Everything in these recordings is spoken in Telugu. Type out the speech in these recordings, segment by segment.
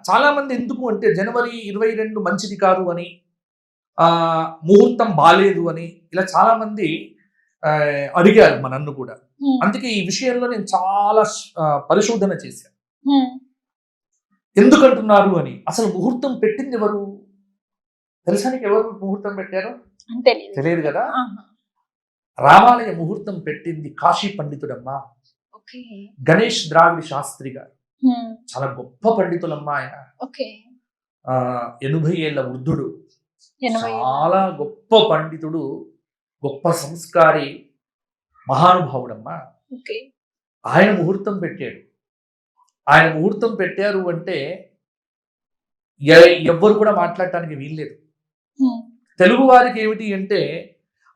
చాలా మంది ఎందుకు అంటే జనవరి 22 మంచిది కాదు అని, ముహూర్తం బాలేదు అని ఇలా చాలా మంది అడిగారు మా నన్ను కూడా. అందుకే ఈ విషయంలో నేను చాలా పరిశోధన చేశాను. ఎందుకంటున్నారు అని. అసలు ముహూర్తం పెట్టింది ఎవరు? తెలుసా నీకు ఎవరు ముహూర్తం పెట్టారో? తెలియదు కదా. రామాలయ ముహూర్తం పెట్టింది కాశీ పండితుడమ్మా. గణేష్ ద్రావిడ శాస్త్రి గారు. చాలా గొప్ప పండితులమ్మా ఆయన. 80 ఏళ్ల వృద్ధుడు, చాలా గొప్ప పండితుడు, గొప్ప సంస్కారి, మహానుభావుడమ్మా. ఆయన ముహూర్తం పెట్టాడు. ఆయన ముహూర్తం పెట్టారు అంటే ఎవ్వరు కూడా మాట్లాడటానికి వీల్లేదు. తెలుగు వారికి ఏమిటి అంటే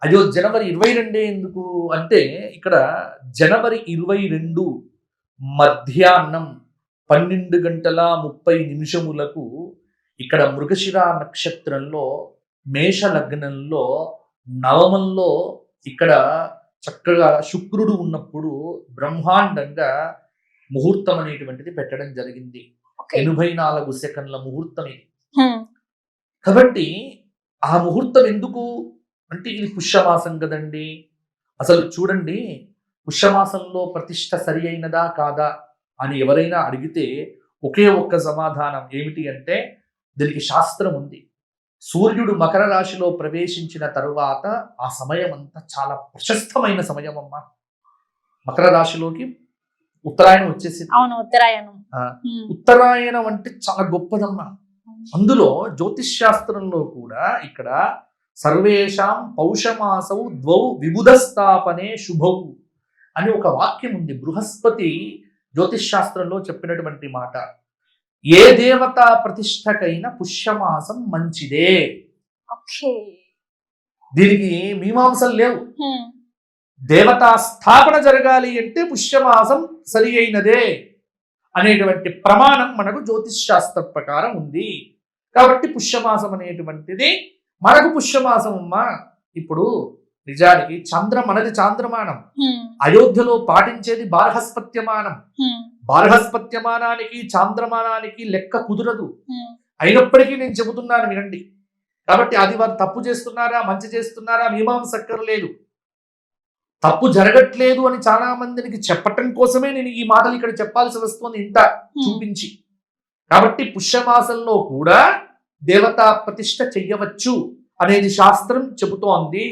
అయ్యో జనవరి 22 ఎందుకు అంటే ఇక్కడ జనవరి 22 మధ్యాహ్నం 12:30 ఇక్కడ మృగశిర నక్షత్రంలో మేష లగ్నంలో నవమంలో ఇక్కడ చక్కగా శుక్రుడు ఉన్నప్పుడు బ్రహ్మాండంగా ముహూర్తం అనేటువంటిది పెట్టడం జరిగింది. 84 సెకండ్ల ముహూర్తం ఇది. కాబట్టి ఆ ముహూర్తం ఎందుకు అంటే ఇది పుష్యమాసం కదండి. అసలు చూడండి, పుష్యమాసంలో ప్రతిష్ట సరి అయినదా కాదా అని ఎవరైనా అడిగితే ఒకే ఒక్క సమాధానం ఏమిటి అంటే దీనికి శాస్త్రం ఉంది. సూర్యుడు మకర రాశిలో ప్రవేశించిన తరువాత ఆ సమయం అంతా చాలా ప్రశస్తమైన సమయం అమ్మా. మకర రాశిలోకి ఉత్తరాయణం వచ్చేసింది. ఉత్తరాయణం అంటే చాలా గొప్పదమ్మా. అందులో జ్యోతిష్ శాస్త్రంలో కూడా ఇక్కడ సర్వేషాం పౌషమాసౌ ద్వౌ విబుధస్థాపనే శుభౌ అని ఒక వాక్యం ఉంది. బృహస్పతి జ్యోతిష్ శాస్త్రంలో చెప్పినటువంటి మాట. ఏ దేవతా ప్రతిష్టకైనా పుష్యమాసం మంచిదే. దీనికి మీమాంసలు లేవు. దేవతా స్థాపన జరగాలి అంటే పుష్యమాసం సరి అయినదే అనేటువంటి ప్రమాణం మనకు జ్యోతిష్ శాస్త్ర ప్రకారం ఉంది. కాబట్టి పుష్యమాసం అనేటువంటిది మనకు పుష్యమాసం అమ్మా. ఇప్పుడు నిజానికి మనది చాంద్రమానం. అయోధ్యలో పాటించేది బార్హస్పత్యమానం. బార్హస్పత్యమానానికి చాంద్రమానానికి లెక్క కుదరదు. అయినప్పటికీ నేను చెబుతున్నాను వినండి. కాబట్టి అది వారు తప్పు చేస్తున్నారా మంచి చేస్తున్నారా మీమాంసక్కర్లేదు. తప్పు జరగట్లేదు అని చాలా మందికి చెప్పటం కోసమే నేను ఈ మాటలు ఇక్కడ చెప్పాల్సి వస్తుంది ఇంత చూపించి. కాబట్టి పుష్యమాసంలో కూడా దేవతా ప్రతిష్ఠ చెయ్యవచ్చు అనేది శాస్త్రం చెబుతోంది.